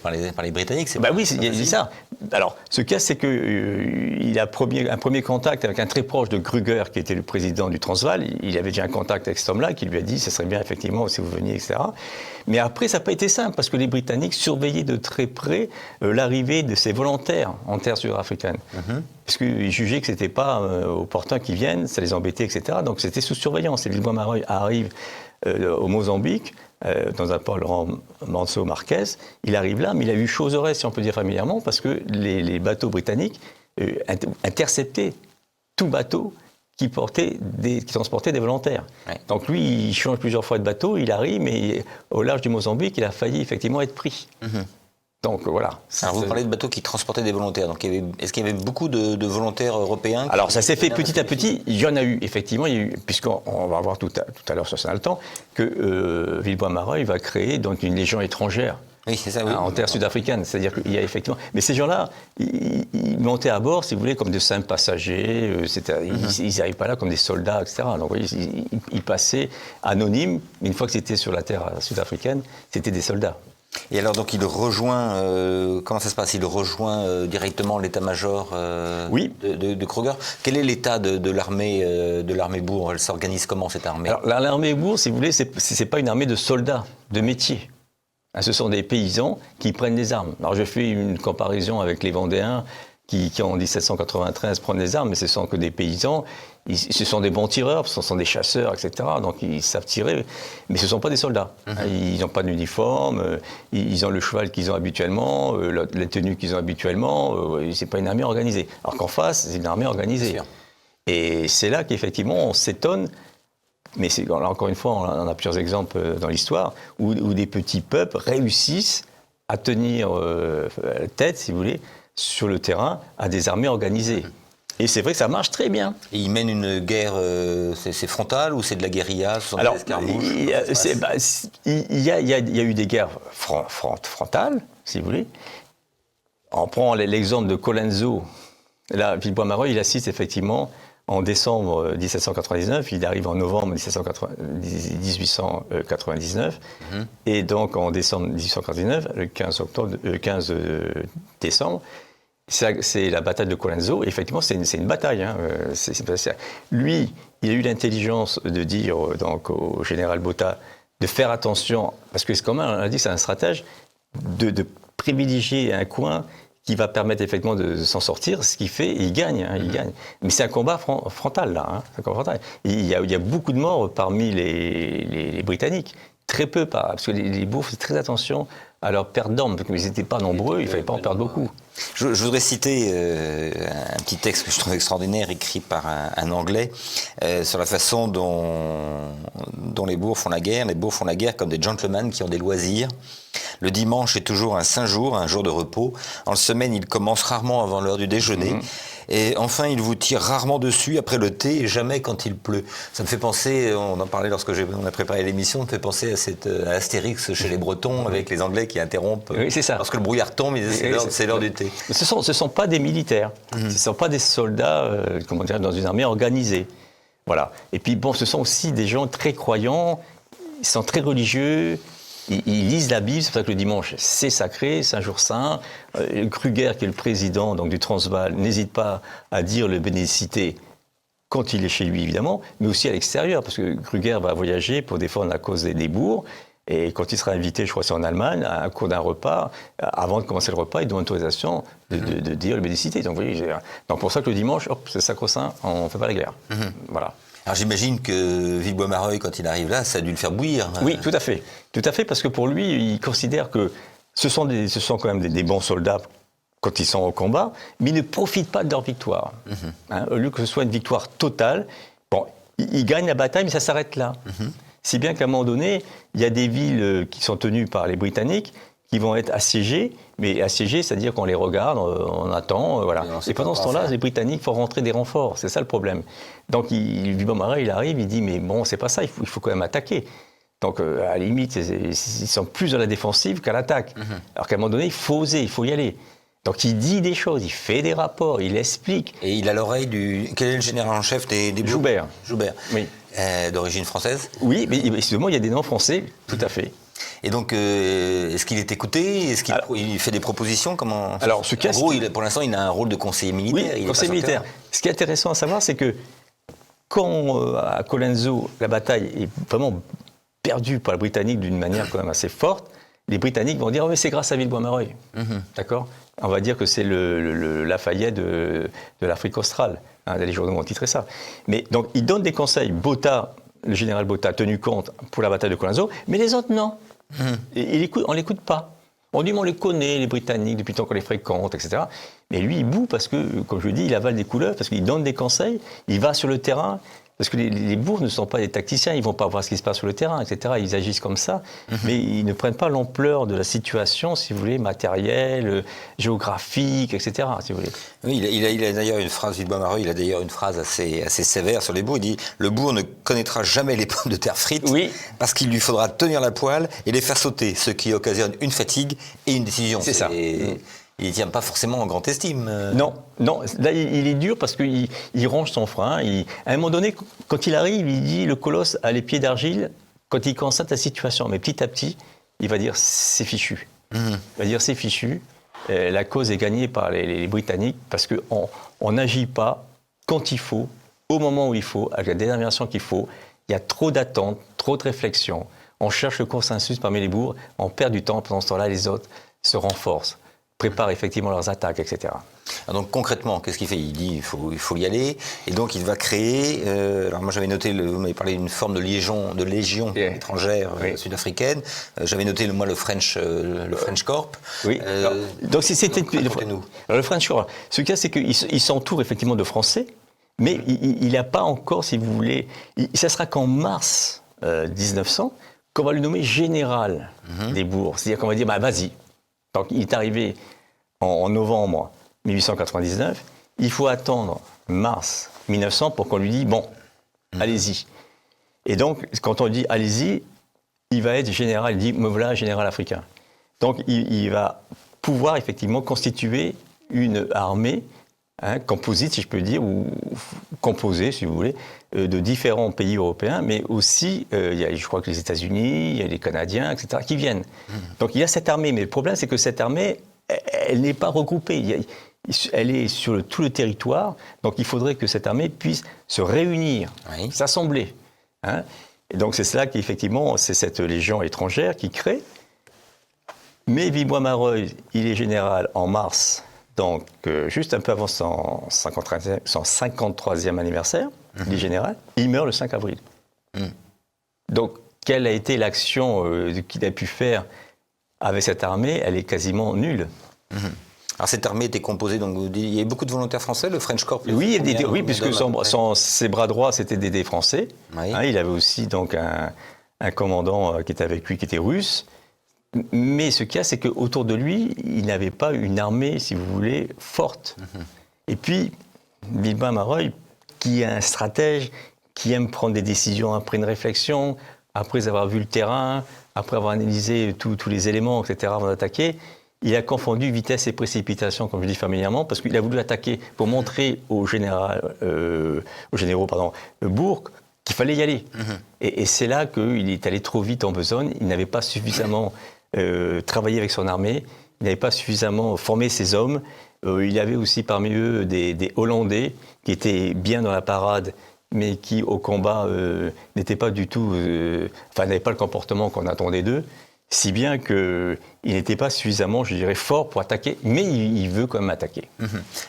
Britanniques, c'est oui, c'est ça. Alors, ce cas, c'est qu'il a un premier contact avec un très proche de Kruger, qui était le président du Transvaal. Il avait déjà un contact avec cet homme-là, qui lui a dit, ce serait bien, effectivement, si vous veniez, etc. Mais après, ça n'a pas été simple, parce que les Britanniques surveillaient de très près l'arrivée de ces volontaires en terre sud-africaine. Parce qu'ils jugeaient que ce n'était pas opportun qu'ils viennent, ça les embêtait, etc. Donc c'était sous surveillance. Et Villebois Mareuil arrive au Mozambique, dans un port Laurent Manso Marquez. Il arrive là, mais il a eu chose heureuse, si on peut dire familièrement, parce que les bateaux britanniques interceptaient tout bateau qui transportait des volontaires. Ouais. Donc lui, il change plusieurs fois de bateau, il arrive, mais au large du Mozambique, il a failli effectivement être pris. Donc voilà. Alors vous parlez de bateaux qui transportaient des volontaires. Donc est-ce qu'il y avait beaucoup de volontaires européens? Alors ça s'est fait petit à petit. Il y en a eu effectivement. Il y a eu, puisqu'on va voir tout à l'heure sur ça le temps, que Villebois Mareuil va créer donc une légion étrangère. Oui, c'est ça, oui. En terre sud-africaine. C'est-à-dire qu'il y a effectivement. Mais ces gens-là, ils montaient à bord, si vous voulez, comme de simples passagers. Ils n'arrivaient pas là comme des soldats, etc. Donc, vous voyez, ils passaient anonymes. Mais une fois que c'était sur la terre sud-africaine, c'était des soldats. Et alors, donc, il rejoint. Comment ça se passe? Il rejoint directement l'état-major oui. de Kruger. Quel est l'état de l'armée bourg? Elle s'organise comment, cette armée? Alors, l'armée bourg, si vous voulez, c'est pas une armée de soldats, de métier. Ce sont des paysans qui prennent des armes. Alors je fais une comparaison avec les Vendéens qui en 1793 prennent des armes, mais ce sont que des paysans. Ce sont des bons tireurs, ce sont des chasseurs, etc. Donc ils savent tirer, mais ce ne sont pas des soldats. Ils n'ont pas d'uniforme, ils ont le cheval qu'ils ont habituellement, les tenues qu'ils ont habituellement. C'est pas une armée organisée. Alors qu'en face, c'est une armée organisée. Et c'est là qu'effectivement on s'étonne. Mais là, encore une fois, on a plusieurs exemples dans l'histoire où des petits peuples réussissent à tenir tête, si vous voulez, sur le terrain à des armées organisées. Et c'est vrai que ça marche très bien. Et ils mènent une guerre, c'est frontal ou c'est de la guérilla? Alors, il y a eu des guerres frontales, si vous voulez. On prend l'exemple de Colenso. Là, Villebois Mareuil, il assiste effectivement en décembre 1799, il arrive en novembre 1899, et donc en décembre 1899, le 15 décembre, c'est la bataille de Colenso. Et effectivement, c'est une bataille. Hein. Lui, il a eu l'intelligence de dire donc, au général Botha de faire attention, parce que comme on a dit, c'est un stratège, de privilégier un coin qui va permettre effectivement de s'en sortir, ce qu'il fait, il gagne, il gagne. Mais c'est un combat frontal, là. Hein, un combat frontal. Il y a beaucoup de morts parmi les Britanniques. Très peu, parce que les bourgs faisaient très attention à leur perte d'armes, parce qu'ils n'étaient pas nombreux, il ne fallait pas en perdre beaucoup. Je voudrais citer un petit texte que je trouve extraordinaire, écrit par un Anglais, sur la façon dont les bourgs font la guerre. Les bourgs font la guerre comme des gentlemen qui ont des loisirs. Le dimanche est toujours un saint jour, un jour de repos. En semaine, il commence rarement avant l'heure du déjeuner. Et enfin, il vous tire rarement dessus après le thé et jamais quand il pleut. Ça me fait penser, on en parlait lorsque on a préparé l'émission, ça me fait penser à Astérix chez les Bretons avec les Anglais qui interrompent. Oui, c'est ça. Lorsque le brouillard tombe, c'est l'heure du thé. Ce ne sont pas des militaires, ce ne sont pas des soldats dans une armée organisée. Voilà. Et puis bon, ce sont aussi des gens très croyants, ils sont très religieux. Ils lisent la Bible, c'est pour ça que le dimanche, c'est sacré, c'est un jour saint. Kruger, qui est le président donc, du Transvaal, n'hésite pas à dire le Bénédicité quand il est chez lui, évidemment, mais aussi à l'extérieur, parce que Kruger va voyager pour défendre la cause des bourgs. Et quand il sera invité, je crois que c'est en Allemagne, à un cours d'un repas, avant de commencer le repas, il donne autorisation de dire le Bénédicité. Donc, vous voyez, donc pour ça que le dimanche, c'est sacro-saint, on ne fait pas la guerre. Voilà. Alors j'imagine que Villebois Mareuil, quand il arrive là, ça a dû le faire bouillir. Oui, tout à fait. Tout à fait, parce que pour lui, il considère que ce sont quand même des bons soldats quand ils sont au combat, mais ils ne profitent pas de leur victoire. Au lieu que ce soit une victoire totale, bon, ils gagnent la bataille, mais ça s'arrête là. Si bien qu'à un moment donné, il y a des villes qui sont tenues par les Britanniques qui vont être assiégés, mais assiégés, c'est-à-dire qu'on les regarde, on attend, voilà. Et pendant ce temps-là, les Britanniques font rentrer des renforts, c'est ça le problème. Donc Villebois Marais, il arrive, il dit, mais bon, c'est pas ça, il faut quand même attaquer. Donc, à la limite, ils sont plus dans la défensive qu'à l'attaque. Alors qu'à un moment donné, il faut oser, il faut y aller. Donc, il dit des choses, il fait des rapports, il explique. Et il a l'oreille du... Quel est le général en chef des Joubert. Joubert. Oui. D'origine française. Oui, mais excusez-moi, il y a des noms français, tout à fait. Et donc, est-ce qu'il est écouté? Est-ce qu'il il fait des propositions? Comment... Alors, ce cas, en gros, pour l'instant, il a un rôle de conseiller militaire. Oui, conseiller militaire. Ce qui est intéressant à savoir, c'est que quand, à Colenso, la bataille est vraiment perdue par les Britanniques d'une manière quand même assez forte, les Britanniques vont dire « oh, mais c'est grâce à Villebois Mareuil D'accord. On va dire que c'est le Lafayette de l'Afrique australe. Les journaux vont titrer ça. Mais donc, ils donnent des conseils. Botta, le général Botta, a tenu compte pour la bataille de Colenso, mais les autres, non. Et on ne l'écoute pas. On dit, mais on les connaît, les Britanniques, depuis le temps qu'on les fréquente, etc. Mais lui, il boue parce que, comme je le dis, il avale des couleuvres, parce qu'il donne des conseils, il va sur le terrain. Parce que les bourgs ne sont pas des tacticiens, ils ne vont pas voir ce qui se passe sur le terrain, etc. Ils agissent comme ça, mais ils ne prennent pas l'ampleur de la situation, si vous voulez, matérielle, géographique, etc. Si vous voulez. Oui, il a d'ailleurs une phrase, Villebois Mareuil, il a d'ailleurs une phrase assez sévère sur les bourgs. Il dit « Le bourg ne connaîtra jamais les pommes de terre frites, parce qu'il lui faudra tenir la poêle et les faire sauter, ce qui occasionne une fatigue et une décision. » C'est ça. Il ne tient pas forcément en grande estime. Non, là il est dur parce qu'il range son frein. À un moment donné, quand il arrive, il dit le colosse a les pieds d'argile. Quand il constate la situation, mais petit à petit, il va dire c'est fichu. Il va dire c'est fichu. La cause est gagnée par les Britanniques parce qu'on n'agit pas quand il faut, au moment où il faut, avec la détermination qu'il faut. Il y a trop d'attentes, trop de réflexions. On cherche le consensus parmi les bourgs, on perd du temps. Pendant ce temps-là, les autres se renforcent, préparent effectivement leurs attaques, etc. Donc concrètement, qu'est-ce qu'il fait? Il dit il faut y aller, et donc il va créer. Alors moi j'avais noté, vous m'avez parlé d'une forme de légion étrangère sud-africaine. J'avais noté le French Corps. Oui. Donc c'était le French Corps. Ce qu'il y a, c'est qu'il s'entoure effectivement de Français, mais il n'a pas encore, si vous voulez, ça sera qu'en mars 1900 qu'on va le nommer général des bourgs. C'est-à-dire qu'on va dire vas-y. Donc, il est arrivé en novembre 1899. Il faut attendre mars 1900 pour qu'on lui dise bon, allez-y. Et donc, quand on dit allez-y, il va être général. Il dit me voilà général africain. Donc, il va pouvoir effectivement constituer une armée composite, si je peux dire, ou composée, si vous voulez, de différents pays européens, mais aussi, il y a, je crois que les États-Unis, il y a les Canadiens, etc., qui viennent. Donc il y a cette armée, mais le problème, c'est que cette armée, elle n'est pas regroupée. Elle est sur tout le territoire, donc il faudrait que cette armée puisse se réunir, s'assembler. Et donc c'est cela qu'effectivement, c'est cette légion étrangère qui crée. Mais Villebois Mareuil, il est général en mars. Donc, juste un peu avant son 53e anniversaire, il est général, il meurt le 5 avril. Donc, quelle a été l'action qu'il a pu faire avec cette armée? Elle est quasiment nulle. Alors, cette armée était composée, donc il y avait beaucoup de volontaires français, le French Corps? Oui, puisque ses bras droits, c'était des Français. Il avait aussi donc un commandant qui était avec lui, qui était russe. Mais ce qu'il y a, c'est qu'autour de lui, il n'avait pas une armée, si vous voulez, forte. Et puis, Villebois Mareuil, qui est un stratège, qui aime prendre des décisions après une réflexion, après avoir vu le terrain, après avoir analysé tous les éléments, etc., avant d'attaquer, il a confondu vitesse et précipitation, comme je dis familièrement, parce qu'il a voulu attaquer pour montrer aux généraux, Bourg, qu'il fallait y aller. Et c'est là qu'il est allé trop vite en besogne, il n'avait pas suffisamment travaillé avec son armée, il n'avait pas suffisamment formé ses hommes. Il y avait aussi parmi eux des Hollandais qui étaient bien dans la parade, mais qui au combat n'étaient pas du tout, n'avaient pas le comportement qu'on attendait d'eux, si bien qu'il n'était pas suffisamment, je dirais, fort pour attaquer, mais il veut quand même attaquer.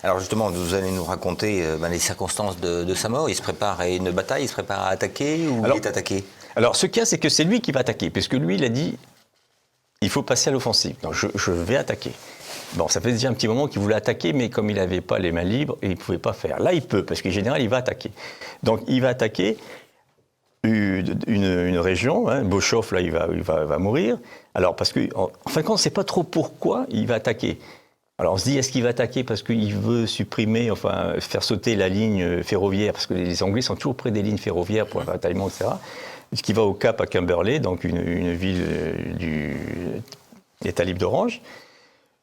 Alors justement, vous allez nous raconter les circonstances de sa mort. Il se prépare à une bataille, il se prépare à attaquer, ou il est attaqué? Alors ce qu'il y a, c'est que c'est lui qui va attaquer, puisque lui, il a dit il faut passer à l'offensive. Donc je vais attaquer. Bon, ça fait déjà un petit moment qu'il voulait attaquer, mais comme il n'avait pas les mains libres, il ne pouvait pas faire. Là, il peut, parce qu'en général, il va attaquer. Donc il va attaquer. une région, hein, Beauchoff, là, il va mourir. Alors, parce qu'en fin de compte, on ne sait pas trop pourquoi il va attaquer. Alors, on se dit, est-ce qu'il va attaquer parce qu'il veut supprimer, enfin, faire sauter la ligne ferroviaire, parce que les Anglais sont toujours près des lignes ferroviaires pour le ravitaillement, etc. Qui va au Cap à Kimberley, donc une ville du État libre d'Orange.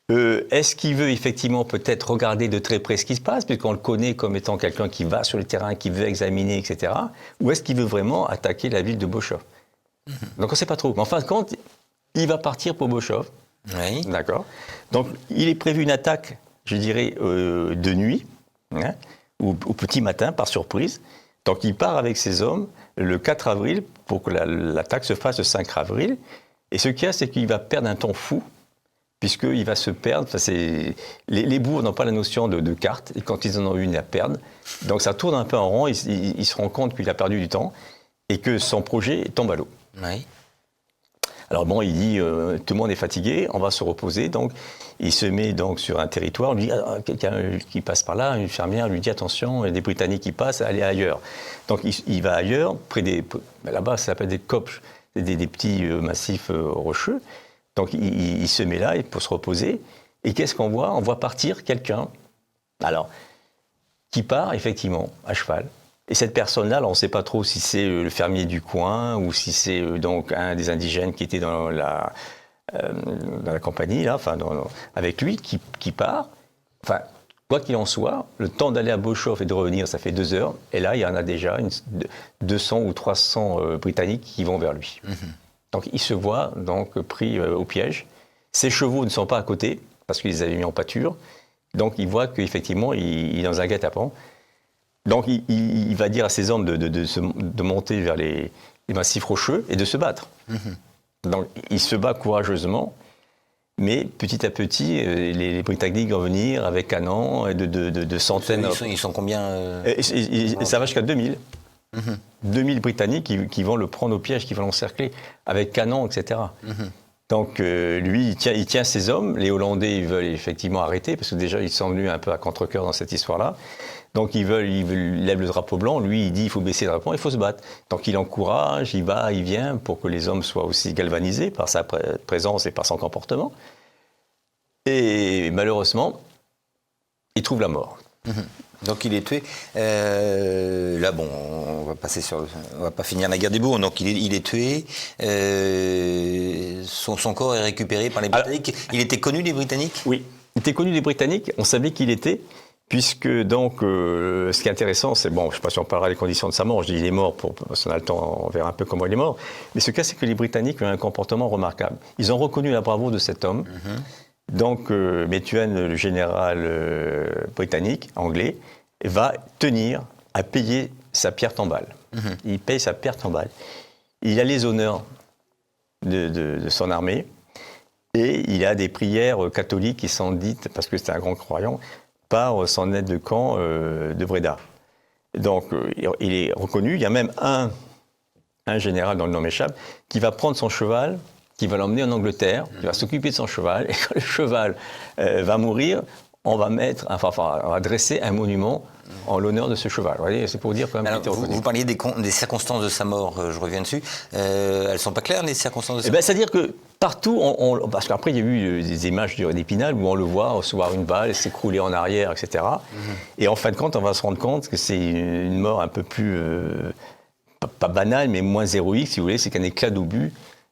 Est-ce qu'il veut effectivement peut-être regarder de très près ce qui se passe, puisqu'on le connaît comme étant quelqu'un qui va sur le terrain, qui veut examiner, etc. Ou est-ce qu'il veut vraiment attaquer la ville de Beauchoff? Donc on ne sait pas trop. Mais en fin de compte, il va partir pour Beauchoff. Oui. D'accord. Donc il est prévu une attaque, je dirais, de nuit, hein, ou au petit matin, par surprise. Donc il part avec ses hommes le 4 avril pour que l'attaque se fasse le 5 avril. Et ce qu'il y a, c'est qu'il va perdre un temps fou, puisqu'il va se perdre. Enfin, les bourgs n'ont pas la notion de carte, et quand ils en ont une, ils la perdent. Donc ça tourne un peu en rond, il se rend compte qu'il a perdu du temps, et que son projet tombe à l'eau. Oui. Alors bon, il dit, tout le monde est fatigué, on va se reposer. Donc il se met donc sur un territoire, on lui dit, quelqu'un qui passe par là, une fermière lui dit, attention, il y a des Britanniques qui passent, allez ailleurs. Donc il va ailleurs, là-bas ça s'appelle des copses, des petits massifs rocheux. Donc il se met là pour se reposer. Et qu'est-ce qu'on voit? On voit partir quelqu'un, alors, qui part effectivement à cheval. Et cette personne-là, on ne sait pas trop si c'est le fermier du coin ou si c'est donc un des indigènes qui était dans la compagnie, là, enfin, avec lui, qui part. Enfin, quoi qu'il en soit, le temps d'aller à Beauchoff et de revenir, ça fait 2 heures. Et là, il y en a déjà 200 ou 300 Britanniques qui vont vers lui. Mm-hmm. Donc il se voit donc pris au piège. Ses chevaux ne sont pas à côté, parce qu'ils les avaient mis en pâture. Donc il voit qu'effectivement, il est dans un guet-apens. Donc il va dire à ses hommes de monter vers les massifs rocheux et de se battre. Mm-hmm. Donc il se bat courageusement, mais petit à petit, les Britanniques vont venir avec canons de centaines. Ils sont combien ça va jusqu'à 2000. Mm-hmm. 2000 Britanniques qui vont le prendre au piège, qui vont l'encercler avec canons, etc. Mm-hmm. Donc lui, il tient ses hommes. Les Hollandais, ils veulent effectivement arrêter, parce que déjà, ils sont venus un peu à contre-cœur dans cette histoire-là. Donc ils lèvent le drapeau blanc. Lui, il dit, il faut baisser le drapeau, il faut se battre. Donc il encourage, il va, il vient, pour que les hommes soient aussi galvanisés par sa présence et par son comportement. Et malheureusement, il trouve la mort. Mmh. Donc il est tué. Là, bon, on va pas finir la guerre des bourgs. Donc il est tué. Son corps est récupéré par les Britanniques. Il était connu des Britanniques? Oui, il était connu des Britanniques. On savait qui il était, puisque donc ce qui est intéressant, c'est bon, je ne sais pas si on parlera des conditions de sa mort. Je dis il est mort parce qu'on a le temps, on verra un peu comment il est mort. Mais ce cas, c'est que les Britanniques ont un comportement remarquable. Ils ont reconnu la bravoure de cet homme. Mmh. Donc, Methuen, le général britannique, anglais, va tenir à payer sa pierre tombale. Mmh. Il paye sa pierre tombale. Il a les honneurs de son armée et il a des prières catholiques qui sont dites, parce que c'est un grand croyant, par son aide de camp de Bréda. Donc, il est reconnu. Il y a même un général dont le nom m'échappe qui va prendre son cheval, qui va l'emmener en Angleterre, qui va s'occuper de son cheval, et quand le cheval va mourir, on va dresser un monument en l'honneur de ce cheval. Vous voyez, c'est pour dire quand même qu'il était reconnu. Vous parliez des circonstances de sa mort, je reviens dessus. Elles ne sont pas claires, les circonstances de sa mort? C'est-à-dire que partout, parce qu'après il y a eu des images d'Épinal où on le voit recevoir une balle, s'écrouler en arrière, etc. Et en fin de compte, on va se rendre compte que c'est une mort un peu plus, pas banale, mais moins héroïque, si vous voulez. C'est qu'un éclat d'obus,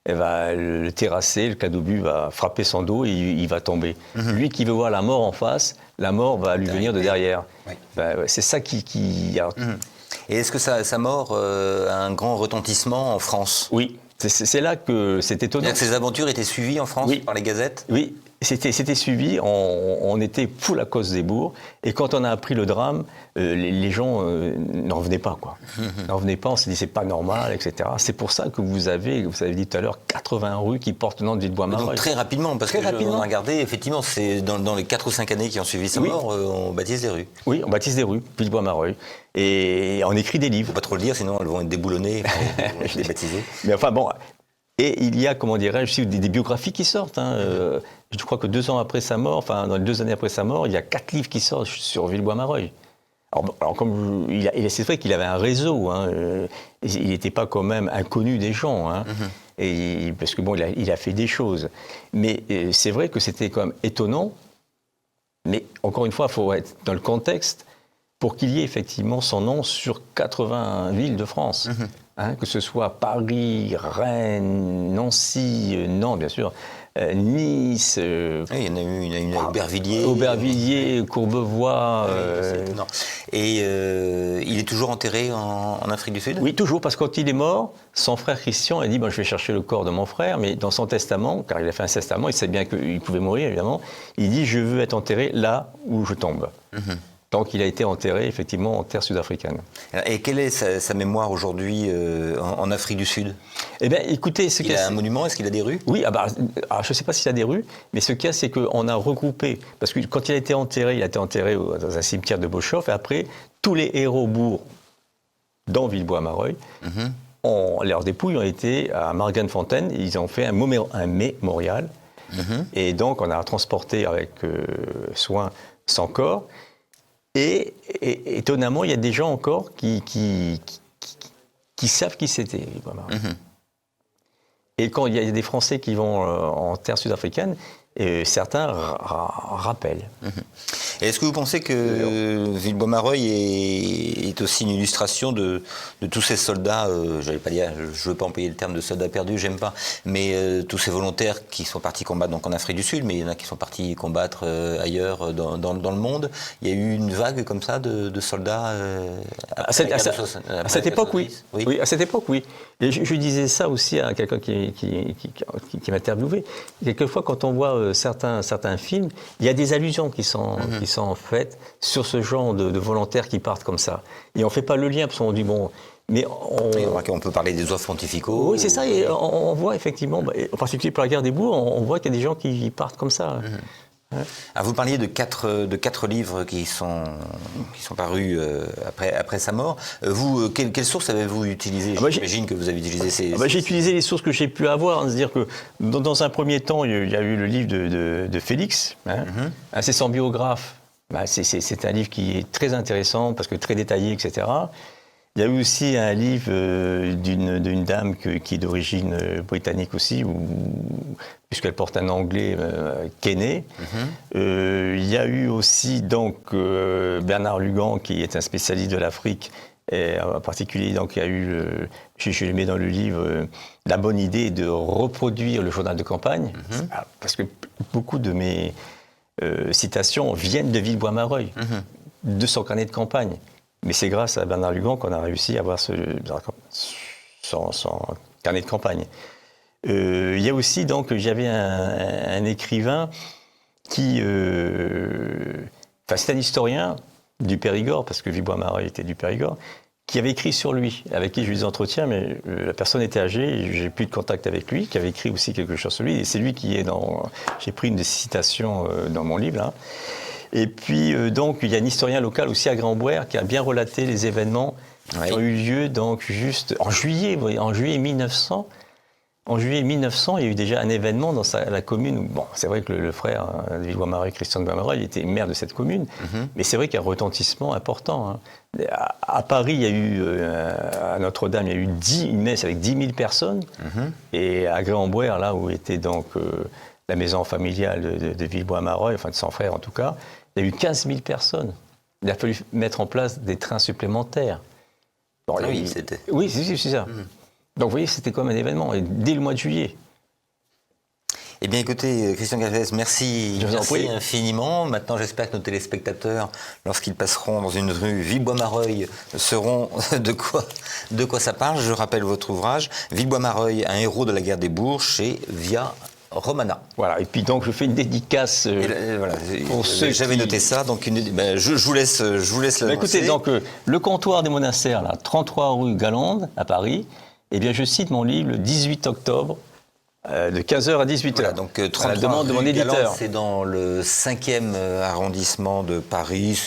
elle va le terrasser, le éclat d'obus va frapper son dos et il va tomber. Mm-hmm. Lui qui veut voir la mort en face, la mort va lui venir de derrière. Oui. C'est ça qui... Mm-hmm. Et est-ce que sa mort a un grand retentissement en France? Oui, c'est là que c'est étonnant. C'est-à-dire que ses aventures étaient suivies en France par les gazettes? Oui, c'était suivi, on était pour la cause des bourgs, et quand on a appris le drame, les gens n'en revenaient pas, quoi. N'en revenaient pas, on s'est dit c'est pas normal, etc. C'est pour ça que vous avez dit tout à l'heure, 80 rues qui portent le nom de Villebois-Mareuil. Donc très rapidement, parce que on a regardé, effectivement, c'est dans les 4 ou 5 années qui ont suivi sa mort, on baptise des rues. Oui, on baptise des rues, Villebois-Mareuil, et on écrit des livres. Faut pas trop le dire, sinon elles vont être déboulonnées, je les baptiser. Mais enfin bon... Et il y a, comment dirais-je, aussi des biographies qui sortent. Je crois que 2 ans après sa mort, enfin, dans les 2 années après sa mort, il y a 4 livres qui sortent sur Villebois-Mareuil. Alors, c'est vrai qu'il avait un réseau, hein, il n'était pas quand même inconnu des gens, hein, parce que bon, il a fait des choses. Mais c'est vrai que c'était quand même étonnant, mais encore une fois, il faut être dans le contexte pour qu'il y ait effectivement son nom sur 80 villes de France. Hein, que ce soit Paris, Rennes, Nancy, Nantes, bien sûr, Nice. Oui, il y en a une à Aubervilliers. Aubervilliers, Courbevoie. Et il est toujours enterré en Afrique du Sud? Oui, toujours, parce que quand il est mort, son frère Christian a dit je vais chercher le corps de mon frère, mais dans son testament, car il a fait un testament, il sait bien qu'il pouvait mourir, évidemment, il dit je veux être enterré là où je tombe. Donc il a été enterré effectivement en terre sud-africaine. Et quelle est sa mémoire aujourd'hui en Afrique du Sud? Eh bien, écoutez, il a un monument, est-ce qu'il a des rues? Oui, je ne sais pas s'il a des rues, mais ce qu'il y a, c'est qu'on a regroupé, parce que quand il a été enterré dans un cimetière de Beauchoff, et après, tous les héros bourgs dans Villebois-Mareuil, leurs dépouilles ont été à Marganefontaine, ils ont fait un mémorial, et donc on a transporté avec soin son corps. Et étonnamment, il y a des gens encore qui savent qui c'était. Et quand il y a des Français qui vont en terre sud-africaine, certains rappellent. Et est-ce que vous pensez que Villebois-Mareuil est aussi une illustration de tous ces soldats, j'allais pas dire, je ne veux pas employer le terme de soldats perdus, j'aime pas, mais tous ces volontaires qui sont partis combattre donc en Afrique du Sud, mais il y en a qui sont partis combattre ailleurs dans le monde. Il y a eu une vague comme ça de soldats à cette époque, oui. Oui. À cette époque, oui. Et je disais ça aussi à quelqu'un qui m'a interviewé. Quelquefois, quand on voit certains films, il y a des allusions qui sont faites sur ce genre de volontaires qui partent comme ça. Et on ne fait pas le lien, parce qu'on dit, bon... Mais on peut parler des oeuvres pontificaux. Oui, c'est ça, et on voit effectivement, en particulier pour la guerre des bourgs, on voit qu'il y a des gens qui partent comme ça. Ouais. Alors vous parliez de quatre livres qui sont parus après sa mort. Vous, quelles sources avez-vous utilisées? J'imagine que vous avez utilisé ces... J'ai utilisé les sources que j'ai pu avoir. C'est-à-dire que dans un premier temps, il y a eu le livre de Félix, c'est son biographe. C'est un livre qui est très intéressant parce que très détaillé, etc. Il y a eu aussi un livre d'une dame qui est d'origine britannique aussi, puisqu'elle porte un anglais Kenney. Il y a eu aussi donc Bernard Lugan, qui est un spécialiste de l'Afrique, et en particulier donc il y a eu, je le mets dans le livre, la bonne idée de reproduire le journal de campagne, parce que beaucoup de mes citations viennent de Villebois-Mareuil, de son carnet de campagne. Mais c'est grâce à Bernard Lugan qu'on a réussi à avoir son carnet de campagne. Il y a aussi, donc, j'avais un écrivain qui... c'est un historien du Périgord, parce que Villebois-Mareuil était du Périgord, qui avait écrit sur lui, avec qui j'ai eu des entretiens, mais la personne était âgée, j'ai plus de contact avec lui, qui avait écrit aussi quelque chose sur lui, et c'est lui qui est dans... J'ai pris une des citations dans mon livre, là. Et puis, donc, il y a un historien local aussi à Grand-Bouère qui a bien relaté les événements qui ont eu lieu, donc, juste en juillet 1900. En juillet 1900, il y a eu déjà un événement dans la commune où, bon, c'est vrai que le frère de Villebois-Mareuil, Christian de Villebois-Mareuil, était maire de cette commune, mais c'est vrai qu'il y a un retentissement important. À Paris, il y a eu, à Notre-Dame, il y a eu une messe avec 10 000 personnes, et à Grand-Bouère, là où était donc la maison familiale de Villebois-Mareuil, enfin de son frère en tout cas, il y a eu 15 000 personnes. Il a fallu mettre en place des trains supplémentaires. Bon, c'était... Oui, c'est ça. Donc vous voyez, c'était comme un événement, et dès le mois de juillet. Eh bien écoutez, Christian Galvez, merci infiniment. Maintenant, j'espère que nos téléspectateurs, lorsqu'ils passeront dans une rue Villebois-Mareuil, sauront de quoi ça parle. Je rappelle votre ouvrage, Villebois-Mareuil, un héros de la guerre des bourgs, chez Via Romana. Voilà, et puis donc je fais une dédicace pour ceux J'avais noté ça, donc je vous laisse l'annoncer. Écoutez, donc le comptoir des monastères, là, 33 rue Galande, à Paris, eh bien je cite mon livre le 18 octobre, de 15h à 18h. Voilà, donc 33 à la demande de mon éditeur. C'est dans le 5e arrondissement de Paris,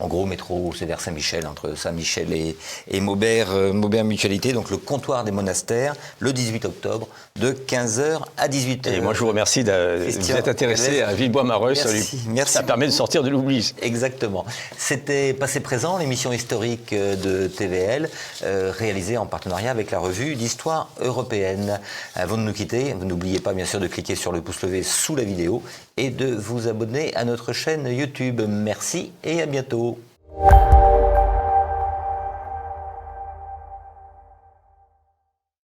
En gros, métro, c'est vers Saint-Michel, entre Saint-Michel et Maubert, Maubert Mutualité, donc le comptoir des monastères, le 18 octobre, de 15h à 18h. Et moi, je vous remercie de vous être intéressé à Villebois-Mareuil. Merci. Ça permet de sortir de l'oubli. Exactement. C'était Passé Présent, l'émission historique de TVL, réalisée en partenariat avec la revue d'Histoire européenne. Avant de nous quitter, vous n'oubliez pas bien sûr de cliquer sur le pouce levé sous la vidéo et de vous abonner à notre chaîne YouTube. Merci et à bientôt.